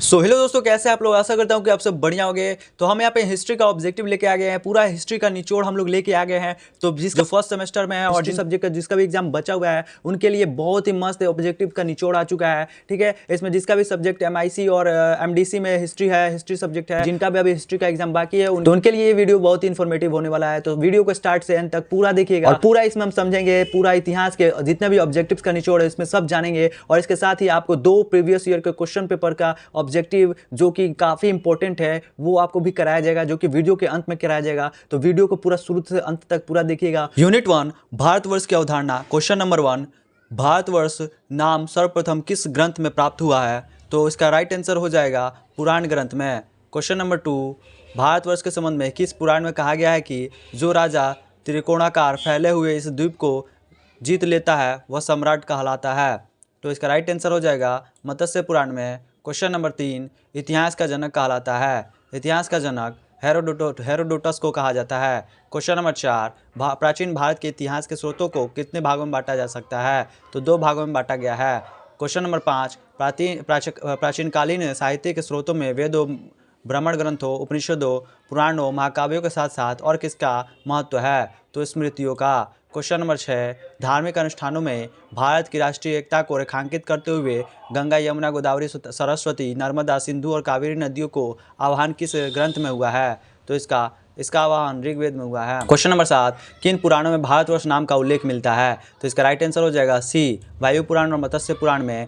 Hello दोस्तों, कैसे आप लोग। आशा करता हूँ कि आप सब बढ़िया होंगे। तो हम यहाँ पे हिस्ट्री का ऑब्जेक्टिव लेके आ गए हैं, पूरा हिस्ट्री का निचोड़ हम लोग लेके आ गए हैं। तो जो फर्स्ट सेमेस्टर में है और जिस सब्जेक्ट का जिसका भी एग्जाम बचा हुआ है उनके लिए बहुत ही मस्त ऑब्जेक्टिव का निचोड़ आ चुका है। ठीक है, इसमें जिसका भी सब्जेक्ट MIC और MDC में हिस्ट्री है, हिस्ट्री सब्जेक्ट है, जिनका भी अभी हिस्ट्री का एग्जाम बाकी है तो उनके लिए ये वीडियो बहुत ही इन्फॉर्मेटिव होने वाला है। तो वीडियो को स्टार्ट से एंड तक पूरा देखिएगा और पूरा इसमें हम समझेंगे, पूरा इतिहास के जितने भी ऑब्जेक्टिव्स का निचोड़ है इसमें सब जानेंगे। और इसके साथ ही आपको 2 प्रीवियस ईयर के क्वेश्चन पेपर का ऑब्जेक्टिव जो कि काफी इंपॉर्टेंट है वो आपको भी कराया जाएगा, जो कि वीडियो के अंत में कराया जाएगा। तो वीडियो को पूरा शुरू से अंत तक पूरा देखिएगा। यूनिट 1 भारतवर्ष की अवधारणा। क्वेश्चन नंबर 1, भारतवर्ष नाम सर्वप्रथम किस ग्रंथ में प्राप्त हुआ है? तो इसका राइट आंसर हो जाएगा पुराण ग्रंथ में। क्वेश्चन नंबर 2, भारतवर्ष के संबंध में किस पुराण में कहा गया है कि जो राजा त्रिकोणाकार फैले हुए इस द्वीप को जीत लेता है वह सम्राट कहलाता है? तो इसका राइट आंसर हो जाएगा मत्स्य पुराण में। क्वेश्चन नंबर 3, इतिहास का जनक कहलाता है? इतिहास का जनक हेरोडोटस को कहा जाता है। क्वेश्चन नंबर 4, प्राचीन भारत के इतिहास के स्रोतों को कितने भागों में बांटा जा सकता है? तो 2 भागों में बांटा गया है। क्वेश्चन नंबर 5, प्राचीन कालीन साहित्य के स्रोतों में वेदों, ब्राह्मण ग्रंथों, उपनिषदों, पुराणों, महाकाव्यों के साथ साथ और किसका महत्व है? तो स्मृतियों का। क्वेश्चन नंबर 6, धार्मिक अनुष्ठानों में भारत की राष्ट्रीय एकता को रेखांकित करते हुए गंगा, यमुना, गोदावरी, सरस्वती, नर्मदा, सिंधु और कावेरी नदियों को आह्वान किस ग्रंथ में हुआ है? तो इसका आह्वान ऋग्वेद में हुआ है। क्वेश्चन नंबर 7, किन पुराणों में भारतवर्ष नाम का उल्लेख मिलता है? तो इसका राइट आंसर हो जाएगा सी, वायु पुराण और मत्स्य पुराण में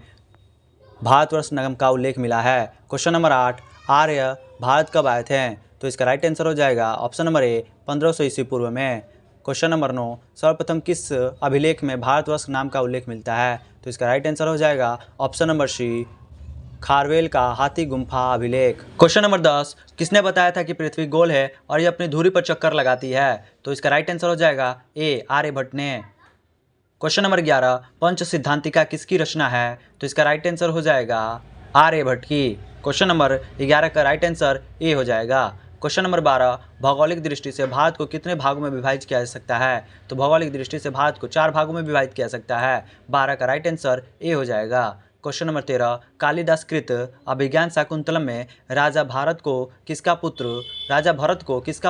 भारतवर्ष नाम का उल्लेख मिला है। क्वेश्चन नंबर 8, आर्य भारत कब आए थे? तो इसका राइट आंसर हो जाएगा ऑप्शन नंबर ए, 1500 ईस्वी पूर्व में। क्वेश्चन नंबर 9, सर्वप्रथम किस अभिलेख में भारतवर्ष नाम का उल्लेख मिलता है? तो इसका राइट आंसर हो जाएगा ऑप्शन नंबर सी, खारवेल का हाथी गुम्फा अभिलेख। क्वेश्चन नंबर 10, किसने बताया था कि पृथ्वी गोल है और ये अपनी धुरी पर चक्कर लगाती है? तो इसका राइट आंसर हो जाएगा ए, आर्यभट्ट ने। क्वेश्चन नंबर 11, पंच सिद्धांतिका किसकी रचना है? तो इसका राइट आंसर हो जाएगा आर्यभट्ट की। क्वेश्चन नंबर 11 का राइट आंसर ए हो जाएगा। क्वेश्चन नंबर 12, भौगोलिक दृष्टि से भारत को कितने भागों में विभाजित किया जा सकता है? तो भौगोलिक दृष्टि से भारत को 4 भागों में विभाजित किया जा सकता है। 12 का राइट आंसर ए हो जाएगा। क्वेश्चन नंबर 13, कालिदास कृत अभिज्ञान शाकुंतलम में राजा भरत को किसका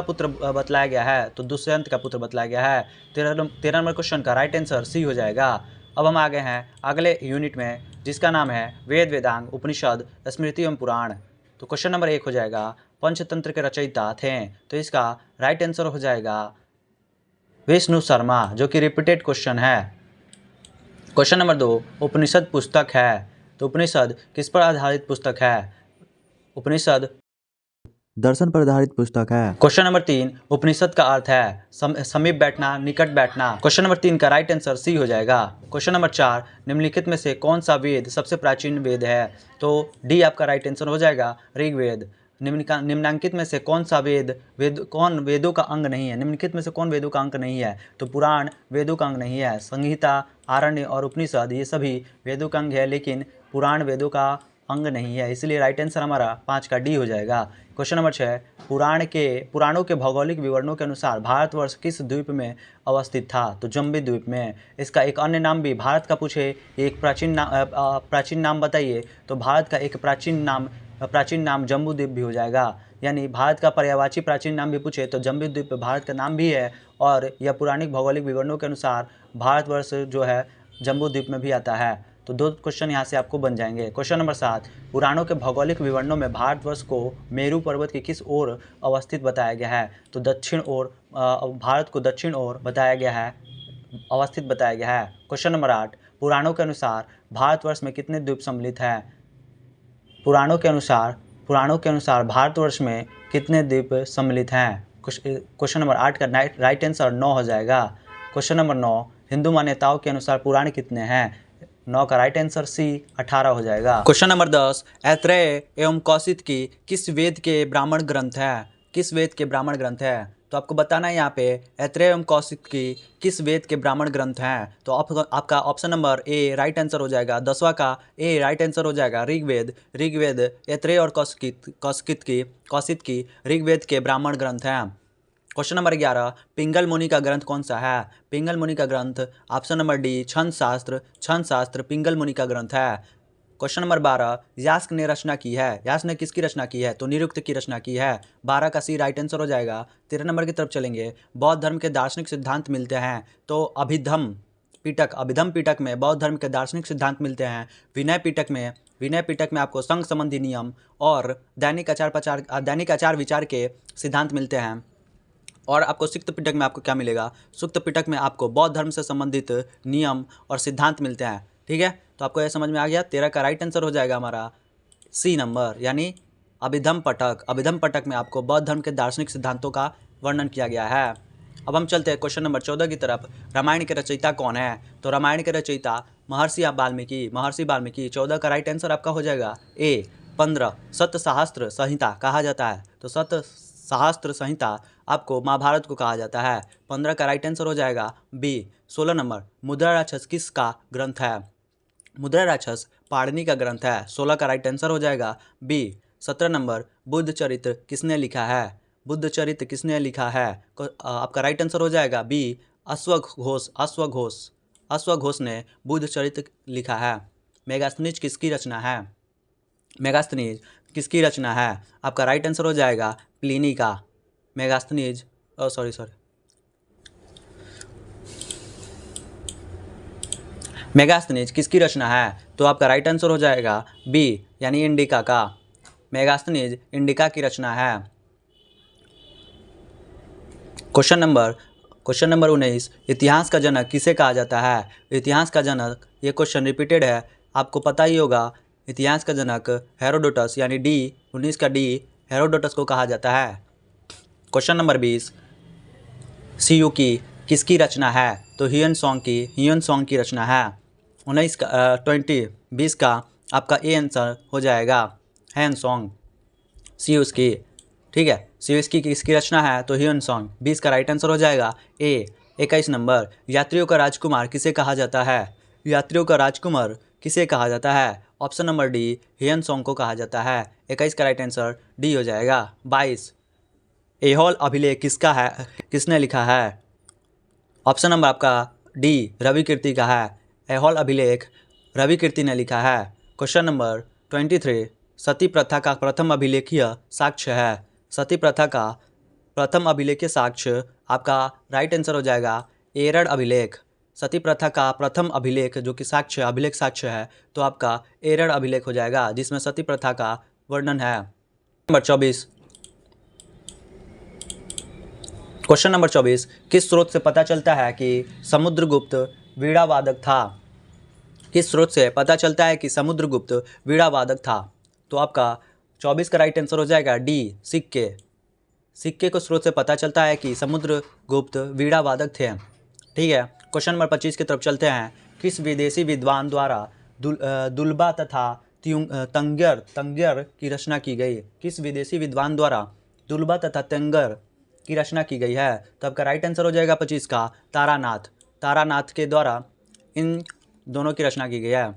पुत्र बतलाया गया है? तो दुष्यंत का पुत्र बतलाया गया है। 13 नंबर क्वेश्चन का राइट आंसर सी हो जाएगा। अब हम आ गए हैं अगले यूनिट में जिसका नाम है वेद, वेदांग, उपनिषद, स्मृति एवं पुराण। तो क्वेश्चन नंबर 1 हो जाएगा, पंचतंत्र के रचयिता थे? तो इसका राइट आंसर हो जाएगा विष्णु शर्मा, जो कि रिपीटेड क्वेश्चन है। क्वेश्चन नंबर 2, उपनिषद पुस्तक है? तो उपनिषद किस पर आधारित पुस्तक है? उपनिषद दर्शन पर आधारित पुस्तक है। क्वेश्चन नंबर 3, उपनिषद का अर्थ है समीप बैठना, निकट बैठना। क्वेश्चन नंबर 3 का राइट आंसर सी हो जाएगा। क्वेश्चन नंबर 4, निम्नलिखित में से कौन सा वेद सबसे प्राचीन वेद है? तो डी आपका राइट आंसर हो जाएगा ऋग्वेद। निम्नांकित में से कौन सा कौन वेदों का अंग नहीं है? निम्नलिखित में से कौन वेदों का अंग नहीं है? तो पुराण वेदों का अंग नहीं है। संहिता, आरण्य और उपनिषद ये सभी वेदों का अंग है, लेकिन पुराण वेदों का अंग नहीं है, इसलिए राइट आंसर हमारा 5 का डी हो जाएगा। क्वेश्चन नंबर 6, पुराणों के भौगोलिक विवरणों के अनुसार भारतवर्ष किस द्वीप में अवस्थित था? तो जम्बू द्वीप में। इसका एक अन्य नाम भी भारत का पूछे, एक प्राचीन नाम बताइए, तो भारत का एक प्राचीन नाम जम्बू द्वीप भी हो जाएगा। यानी भारत का पर्यायवाची प्राचीन नाम भी पूछे तो जम्बू द्वीप भारत का नाम भी है, और यह पुराणिक भौगोलिक विवरणों के अनुसार भारतवर्ष जो है जम्बू द्वीप में भी आता है। तो 2 क्वेश्चन यहाँ से आपको बन जाएंगे। क्वेश्चन नंबर 7, पुराणों के भौगोलिक विवरणों में भारतवर्ष को मेरू पर्वत की किस ओर अवस्थित बताया गया है? तो दक्षिण ओर, भारत को दक्षिण ओर बताया गया है, अवस्थित बताया गया है। क्वेश्चन नंबर 8, पुराणों के अनुसार भारतवर्ष में कितने द्वीप सम्मिलित हैं? पुराणों के अनुसार भारतवर्ष में कितने द्वीप सम्मिलित हैं? क्वेश्चन नंबर 8 का राइट आंसर 9 हो जाएगा। क्वेश्चन नंबर 9, हिंदू मान्यताओं के अनुसार पुराण कितने हैं? 9 का राइट आंसर सी 18 हो जाएगा। क्वेश्चन नंबर 10, ऐत्रेय एवं कौशिकी किस वेद के ब्राह्मण ग्रंथ है? किस वेद के ब्राह्मण ग्रंथ है? तो आपको बताना है यहाँ पे ऐत्रेय एवं कौशिकी किस वेद के ब्राह्मण ग्रंथ हैं? तो आपका option number A right answer हो जाएगा। 10वां का ए राइट आंसर हो जाएगा ऋग्वेद ऐत्रेय और कौशिकी ऋग्वेद के ब्राह्मण ग्रंथ हैं। क्वेश्चन नंबर 11, पिंगल मुनि का ग्रंथ कौन सा है? पिंगल मुनि का ग्रंथ ऑप्शन नंबर डी छंद शास्त्र पिंगल मुनि का ग्रंथ है। क्वेश्चन नंबर 12, यास्क ने रचना की है। यास्क ने किसकी रचना की है? तो निरुक्त की रचना की है। 12 का सी राइट आंसर हो जाएगा। 13 नंबर की तरफ चलेंगे। बौद्ध धर्म के दार्शनिक सिद्धांत मिलते हैं। तो अभिधम पिटक में बौद्ध धर्म के दार्शनिक सिद्धांत मिलते हैं। विनय पिटक में आपको संघ संबंधी नियम और दैनिक आचार विचार के सिद्धांत मिलते हैं। और आपको सुक्त पिटक में आपको क्या मिलेगा? सुक्त पिटक में आपको बौद्ध धर्म से संबंधित नियम और सिद्धांत मिलते हैं। ठीक है, तो आपको यह समझ में आ गया। 13 का राइट आंसर हो जाएगा हमारा सी नंबर, यानी अभिधम पटक में आपको बौद्ध धर्म के दार्शनिक सिद्धांतों का वर्णन किया गया है। अब हम चलते हैं क्वेश्चन नंबर 14 की तरफ। रामायण के रचयिता कौन है? तो रामायण के रचयिता महर्षि वाल्मीकि। 14 का राइट आंसर आपका हो जाएगा ए। 15 सत सहस्त्र संहिता कहा जाता है। तो सत सहस्त्र संहिता आपको महाभारत को कहा जाता है। 15 का राइट आंसर हो जाएगा बी। 16 नंबर, मुद्रा राक्षस किसका ग्रंथ है? मुद्रा राक्षस पाणिनि का ग्रंथ है। 16 का राइट आंसर हो जाएगा बी। 17 नंबर, बुद्ध चरित्र किसने लिखा है? आपका राइट आंसर हो जाएगा बी, अश्वघोष ने बुद्ध चरित्र लिखा है। मेगास्थनीज किसकी रचना है? आपका राइट आंसर हो जाएगा प्लिनी का। मेगास्थनीज किसकी रचना है? तो आपका राइट आंसर हो जाएगा बी, यानी इंडिका का। मेगास्थनीज इंडिका की रचना है। क्वेश्चन नंबर 19, इतिहास का जनक किसे कहा जाता है? इतिहास का जनक, ये क्वेश्चन रिपीटेड है, आपको पता ही होगा। इतिहास का जनक हेरोडोटस, यानी डी, 19 का डी, हेरोडोटस को कहा जाता है। क्वेश्चन नंबर 20, सियुकी किसकी रचना है? तो ह्यून सॉन्ग की रचना है। 20 का आपका ए आंसर हो जाएगा हैन सॉन्ग, सियुकी। ठीक है, सियुकी किसकी रचना है? तो ह्यून सॉन्ग। 20 का राइट आंसर हो जाएगा ए। 21 नंबर, यात्रियों का राजकुमार किसे कहा जाता है? Option number D, Hyun song को कहा जाता है। 21 का राइट आंसर डी हो जाएगा। 22, ऐहोल अभिलेख किसने लिखा है? ऑप्शन नंबर आपका डी, रवि कीर्ति का है। ऐहोल अभिलेख रवि कीर्ति ने लिखा है। क्वेश्चन नंबर 23, सती प्रथा का प्रथम अभिलेखीय साक्ष्य है। सती प्रथा का प्रथम अभिलेखीय साक्ष्य आपका राइट आंसर हो जाएगा एरड़ अभिलेख। सती प्रथा का प्रथम अभिलेख जो कि अभिलेख साक्ष्य है, तो आपका एरड़ अभिलेख हो जाएगा, जिसमें सती प्रथा का वर्णन है। क्वेश्चन नंबर 24, किस स्रोत से पता चलता है कि समुद्रगुप्त वीणावादक था? तो आपका 24 का राइट आंसर हो जाएगा डी, सिक्के को स्रोत से पता चलता है कि समुद्रगुप्त वीणावादक थे। ठीक है, क्वेश्चन नंबर 25 की तरफ चलते हैं। किस विदेशी विद्वान द्वारा दुल्बा तथा तंग्यर की रचना की गई? किस विदेशी विद्वान द्वारा दुल्बा तथा तंग्यर की रचना की गई है? तो आपका राइट आंसर हो जाएगा 25 का तारानाथ के द्वारा इन दोनों की रचना की गई है।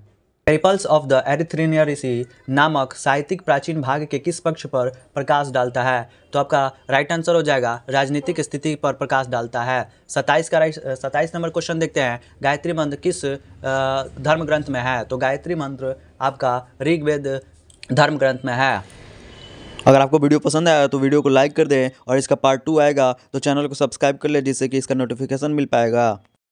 पेरिपल्स ऑफ द एरिथ्रेनियसी नामक साहित्यिक प्राचीन भाग के किस पक्ष पर प्रकाश डालता है? तो आपका राइट आंसर हो जाएगा राजनीतिक स्थिति पर प्रकाश डालता है। 27 नंबर क्वेश्चन देखते हैं। गायत्री मंत्र किस धर्म ग्रंथ में है? तो गायत्री मंत्र आपका ऋग्वेद धर्म ग्रंथ में है। अगर आपको वीडियो पसंद आया तो वीडियो को लाइक कर दें और इसका पार्ट 2 आएगा तो चैनल को सब्सक्राइब कर ले, जिससे कि इसका नोटिफिकेशन मिल पाएगा।